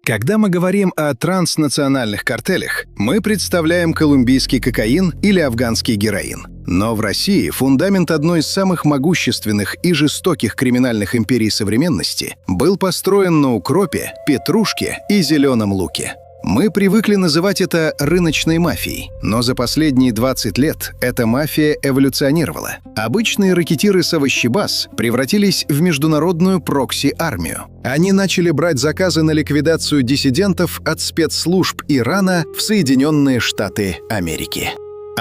Когда мы говорим о транснациональных картелях, мы представляем колумбийский кокаин или афганский героин. Но в России фундамент одной из самых могущественных и жестоких криминальных империй современности был построен на укропе, петрушке и зеленом луке. Мы привыкли называть это рыночной мафией, но за последние 20 лет эта мафия эволюционировала. Обычные ракетиры с овощебаз превратились в международную прокси-армию. Они начали брать заказы на ликвидацию диссидентов от спецслужб Ирана в Соединенные Штаты Америки.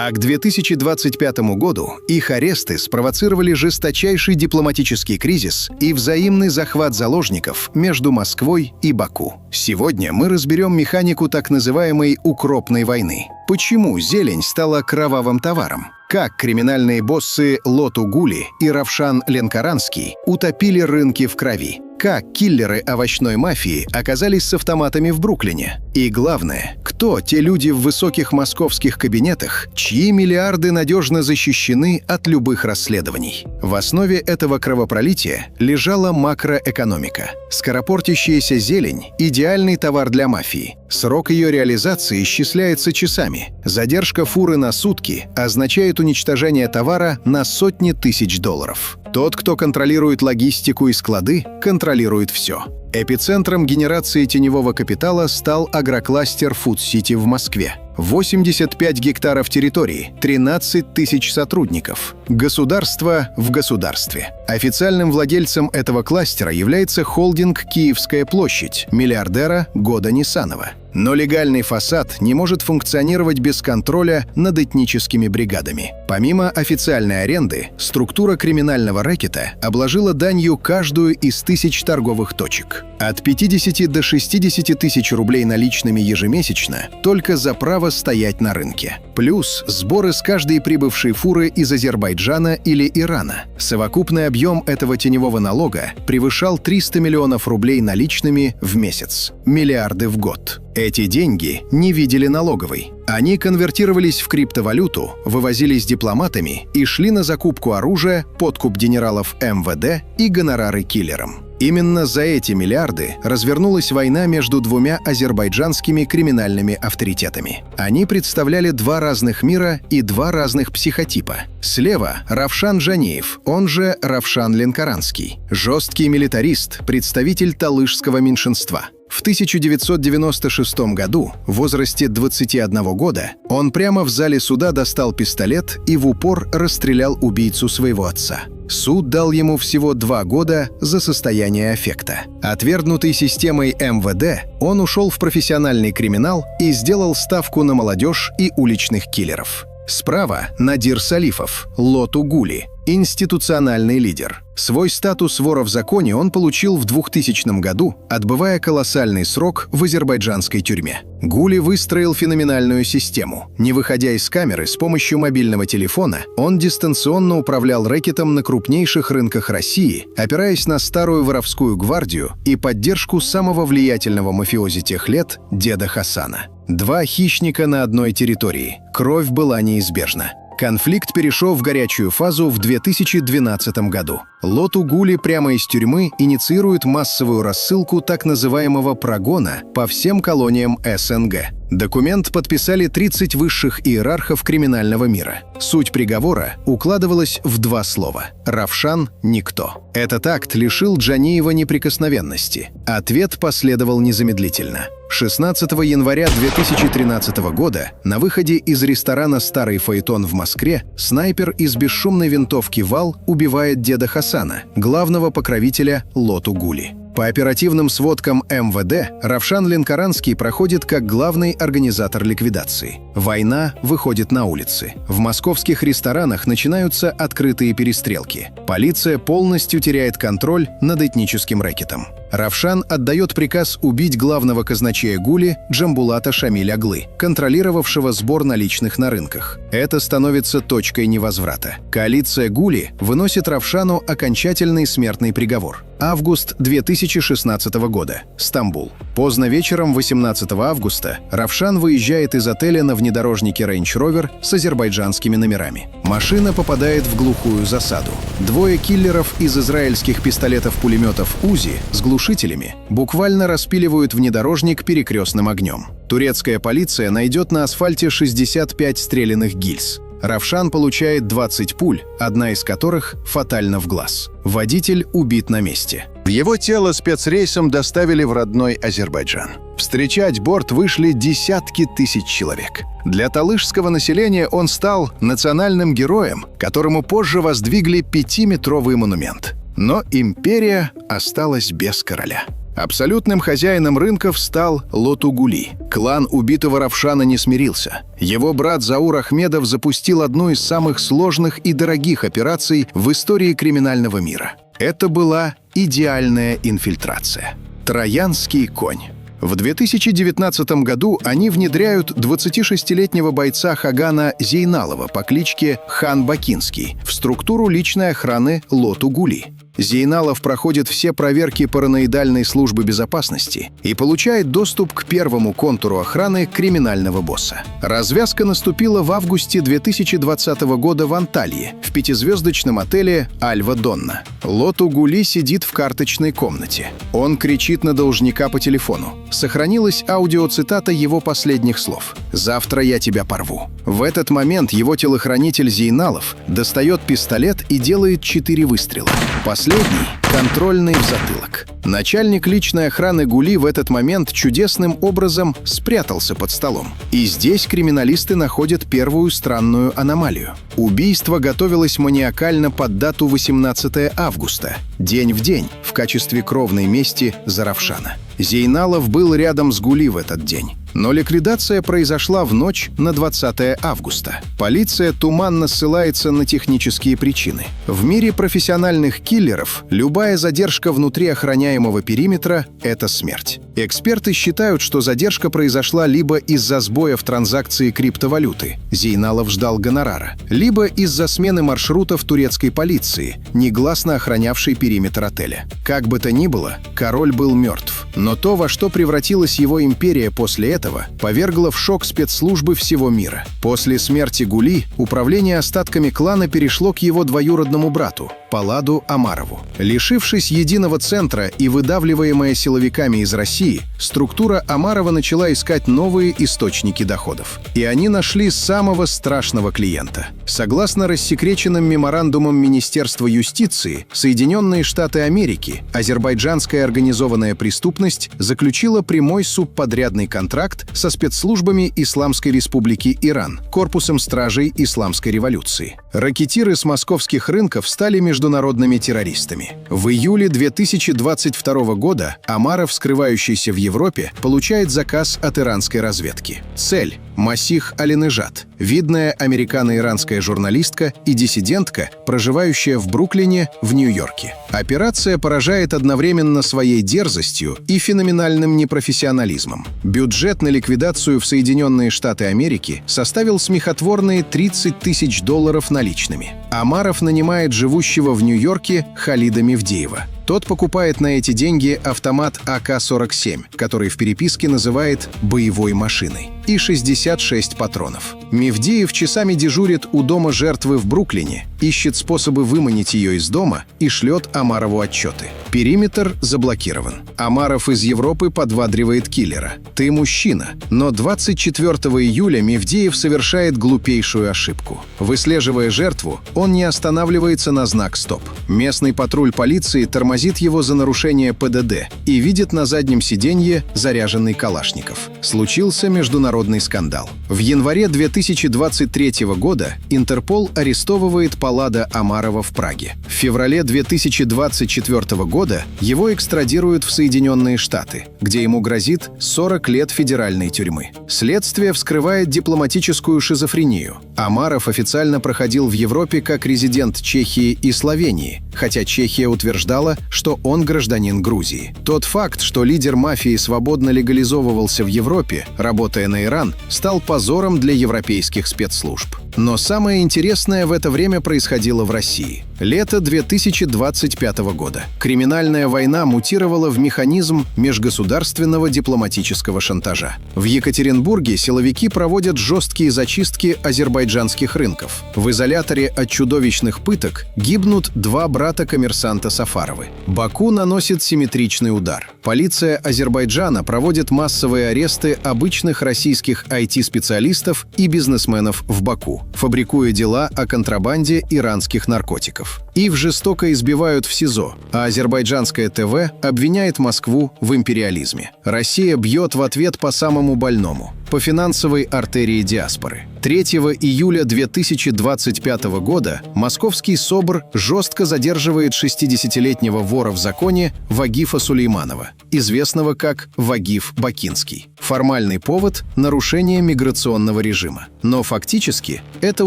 А к 2025 году их аресты спровоцировали жесточайший дипломатический кризис и взаимный захват заложников между Москвой и Баку. Сегодня мы разберем механику так называемой «укропной войны». Почему зелень стала кровавым товаром? Как криминальные боссы Лоту Гули и Равшан Ленкоранский утопили рынки в крови? Как киллеры овощной мафии оказались с автоматами в Бруклине? И главное, кто те люди в высоких московских кабинетах, чьи миллиарды надежно защищены от любых расследований? В основе этого кровопролития лежала макроэкономика. Скоропортящаяся зелень – идеальный товар для мафии. Срок ее реализации исчисляется часами. Задержка фуры на сутки означает уничтожение товара на сотни тысяч долларов. Тот, кто контролирует логистику и склады, контролирует все. Эпицентром генерации теневого капитала стал агрокластер Фуд-Сити в Москве. 85 гектаров территории, 13 тысяч сотрудников. Государство в государстве. Официальным владельцем этого кластера является холдинг «Киевская площадь» миллиардера Года Нисанова. Но легальный фасад не может функционировать без контроля над этническими бригадами. Помимо официальной аренды, структура криминального рэкета обложила данью каждую из тысяч торговых точек. От 50 до 60 тысяч рублей наличными ежемесячно только за право стоять на рынке. Плюс сборы с каждой прибывшей фуры из Азербайджана или Ирана. Совокупный объем этого теневого налога превышал 300 миллионов рублей наличными в месяц. Миллиарды в год. Эти деньги не видели налоговой. Они конвертировались в криптовалюту, вывозились дипломатами и шли на закупку оружия, подкуп генералов МВД и гонорары киллерам. Именно за эти миллиарды развернулась война между двумя азербайджанскими криминальными авторитетами. Они представляли два разных мира и два разных психотипа. Слева – Равшан Джанеев, он же Равшан Ленкоранский. Жесткий милитарист, представитель талышского меньшинства. В 1996 году, в возрасте 21 года, он прямо в зале суда достал пистолет и в упор расстрелял убийцу своего отца. Суд дал ему всего 2 года за состояние аффекта. Отвергнутый системой МВД, он ушел в профессиональный криминал и сделал ставку на молодежь и уличных киллеров. Справа – Надир Салифов, Лоту Гули, институциональный лидер. Свой статус вора в законе он получил в 2000 году, отбывая колоссальный срок в азербайджанской тюрьме. Гули выстроил феноменальную систему. Не выходя из камеры, с помощью мобильного телефона он дистанционно управлял рэкетом на крупнейших рынках России, опираясь на старую воровскую гвардию и поддержку самого влиятельного мафиози тех лет – деда Хасана. Два хищника на одной территории. Кровь была неизбежна. Конфликт перешел в горячую фазу в 2012 году. Лоту Гули прямо из тюрьмы инициирует массовую рассылку так называемого прогона по всем колониям СНГ. Документ подписали 30 высших иерархов криминального мира. Суть приговора укладывалась в 2 слова – «Равшан – никто». Этот акт лишил Джанеева неприкосновенности. Ответ последовал незамедлительно. 16 января 2013 года на выходе из ресторана «Старый фаэтон» в Москве снайпер из бесшумной винтовки «Вал» убивает деда Хасана, главного покровителя Лоту Гули. По оперативным сводкам МВД, Равшан Ленкоранский проходит как главный организатор ликвидации. Война выходит на улицы. В московских ресторанах начинаются открытые перестрелки. Полиция полностью теряет контроль над этническим рэкетом. Равшан отдает приказ убить главного казначея Гули Джамбулата Шамиль-Аглы, контролировавшего сбор наличных на рынках. Это становится точкой невозврата. Коалиция Гули выносит Равшану окончательный смертный приговор. Август 2016 года. Стамбул. Поздно вечером 18 августа Равшан выезжает из отеля на внедорожнике Range Rover с азербайджанскими номерами. Машина попадает в глухую засаду. Двое киллеров из израильских пистолетов-пулеметов УЗИ с глушителями буквально распиливают внедорожник перекрестным огнем. Турецкая полиция найдет на асфальте 65 стрелянных гильз. Равшан получает 20 пуль, одна из которых фатальна в глаз. Водитель убит на месте. Его тело спецрейсом доставили в родной Азербайджан. Встречать борт вышли десятки тысяч человек. Для талышского населения он стал национальным героем, которому позже воздвигли 5-метровый монумент. Но империя осталась без короля. Абсолютным хозяином рынков стал Лотугули. Клан убитого Равшана не смирился. Его брат Заур Ахмедов запустил одну из самых сложных и дорогих операций в истории криминального мира. Это была идеальная инфильтрация. Троянский конь. В 2019 году они внедряют 26-летнего бойца Хагана Зейналова по кличке Хан Бакинский в структуру личной охраны Лотугули. Зейналов проходит все проверки параноидальной службы безопасности и получает доступ к первому контуру охраны криминального босса. Развязка наступила в августе 2020 года в Анталье, в 5-звездочном отеле «Альва Донна». Лотугули сидит в карточной комнате. Он кричит на должника по телефону. Сохранилась аудиоцитата его последних слов: «Завтра я тебя порву». В этот момент его телохранитель Зейналов достает пистолет и делает 4 выстрела. Последний — контрольный в затылок. Начальник личной охраны Гули в этот момент чудесным образом спрятался под столом. И здесь криминалисты находят первую странную аномалию. Убийство готовилось маниакально под дату 18 августа, день в день, в качестве кровной мести за Равшана. Зейналов был рядом с Гули в этот день. Но ликвидация произошла в ночь на 20 августа. Полиция туманно ссылается на технические причины. В мире профессиональных киллеров любая задержка внутри охраняемого периметра — это смерть. Эксперты считают, что задержка произошла либо из-за сбоя в транзакции криптовалюты — Зейналов ждал гонорара, либо из-за смены маршрутов турецкой полиции, негласно охранявшей периметр отеля. Как бы то ни было, король был мертв. Но то, во что превратилась его империя после этого, повергло в шок спецслужбы всего мира. После смерти Гули управление остатками клана перешло к его двоюродному брату, Паладу Амарову. Лишившись единого центра и выдавливаемая силовиками из России, структура Амарова начала искать новые источники доходов. И они нашли самого страшного клиента. Согласно рассекреченным меморандумам Министерства юстиции, Соединенные Штаты Америки, азербайджанская организованная преступность заключила прямой субподрядный контракт со спецслужбами Исламской Республики Иран, корпусом стражей Исламской революции. Ракетиры с московских рынков стали международными террористами. В июле 2022 года Амаров, скрывающийся в Европе, получает заказ от иранской разведки. Цель — Масих Алинежат, видная американо-иранская журналистка и диссидентка, проживающая в Бруклине, в Нью-Йорке. Операция поражает одновременно своей дерзостью и феноменальным непрофессионализмом. Бюджет на ликвидацию в Соединенные Штаты Америки составил смехотворные $30 тысяч наличными. Амаров нанимает живущего в Нью-Йорке Халида Мевдеева. Тот покупает на эти деньги автомат АК-47, который в переписке называет «боевой машиной», и 66 патронов. Мевдеев часами дежурит у дома жертвы в Бруклине, ищет способы выманить ее из дома и шлет Амарову отчеты. Периметр заблокирован. Амаров из Европы подбадривает киллера: «Ты мужчина». Но 24 июля Мевдеев совершает глупейшую ошибку. Выслеживая жертву, он не останавливается на знак «Стоп». Местный патруль полиции тормозит его за нарушение ПДД и видит на заднем сиденье заряженный Калашников. Случился международный скандал. В январе 2023 года Интерпол арестовывает Палада Амарова в Праге. В феврале 2024 года его экстрадируют в Соединенные Штаты, где ему грозит 40 лет федеральной тюрьмы. Следствие вскрывает дипломатическую шизофрению. Амаров официально проходил в Европе как резидент Чехии и Словении, хотя Чехия утверждала, что он гражданин Грузии. Тот факт, что лидер мафии свободно легализовывался в Европе, работая на Иран, стал позором для европейских спецслужб. Но самое интересное в это время происходило в России. Лето 2025 года. Криминальная война мутировала в механизм межгосударственного дипломатического шантажа. В Екатеринбурге силовики проводят жесткие зачистки азербайджанских рынков. В изоляторе от чудовищных пыток гибнут 2 брата-коммерсанта Сафаровы. Баку наносит симметричный удар. Полиция Азербайджана проводит массовые аресты обычных российских IT-специалистов и бизнесменов в Баку, фабрикуя дела о контрабанде иранских наркотиков. Их жестоко избивают в СИЗО, а азербайджанское ТВ обвиняет Москву в империализме. Россия бьет в ответ по самому больному – по финансовой артерии диаспоры. 3 июля 2025 года московский СОБР жестко задерживает 60-летнего вора в законе Вагифа Сулейманова, известного как Вагиф Бакинский. Формальный повод – нарушение миграционного режима. Но фактически это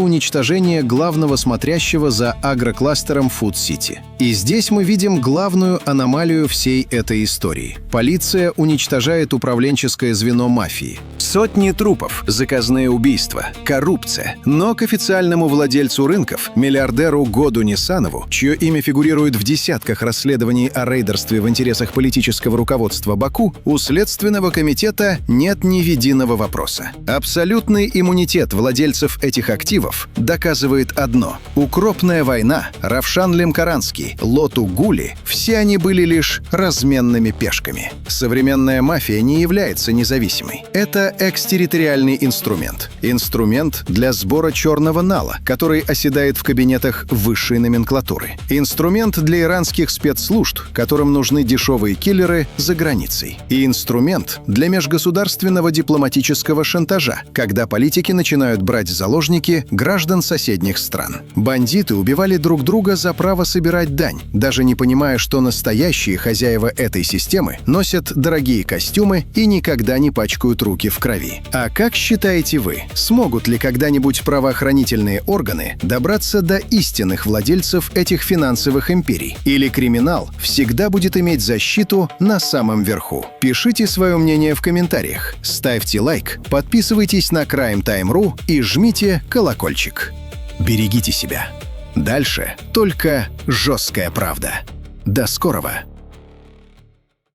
уничтожение главного смотрящего за агрокластером Food City. И здесь мы видим главную аномалию всей этой истории. Полиция уничтожает управленческое звено мафии. Сотни трупов, заказные убийства, коррупция. Но к официальному владельцу рынков, миллиардеру Году Нисанову, чье имя фигурирует в десятках расследований о рейдерстве в интересах политического руководства Баку, у Следственного комитета нет ни единого вопроса. Абсолютный иммунитет владельцев этих активов доказывает одно – укропная война, Равшан Лемкаранский, Лоту Гули – все они были лишь разменными пешками. Современная мафия не является независимой. Это экстерриториальный инструмент. Инструмент для сбора черного нала, который оседает в кабинетах высшей номенклатуры. Инструмент для иранских спецслужб, которым нужны дешевые киллеры за границей. И инструмент для межгосударственного дипломатического шантажа, когда политики начинают брать в заложники граждан соседних стран. Бандиты убивали друг друга за право собирать дань, даже не понимая, что настоящие хозяева этой системы носят дорогие костюмы и никогда не пачкают руки в крови. А как считаете вы, смогут ли когда-нибудь правоохранительные органы добраться до истинных владельцев этих финансовых империй? Или криминал всегда будет иметь защиту на самом верху? Пишите свое мнение в комментариях, ставьте лайк, подписывайтесь на Crime Time.ru и жмите колокольчик. Берегите себя. Дальше только жесткая правда. До скорого!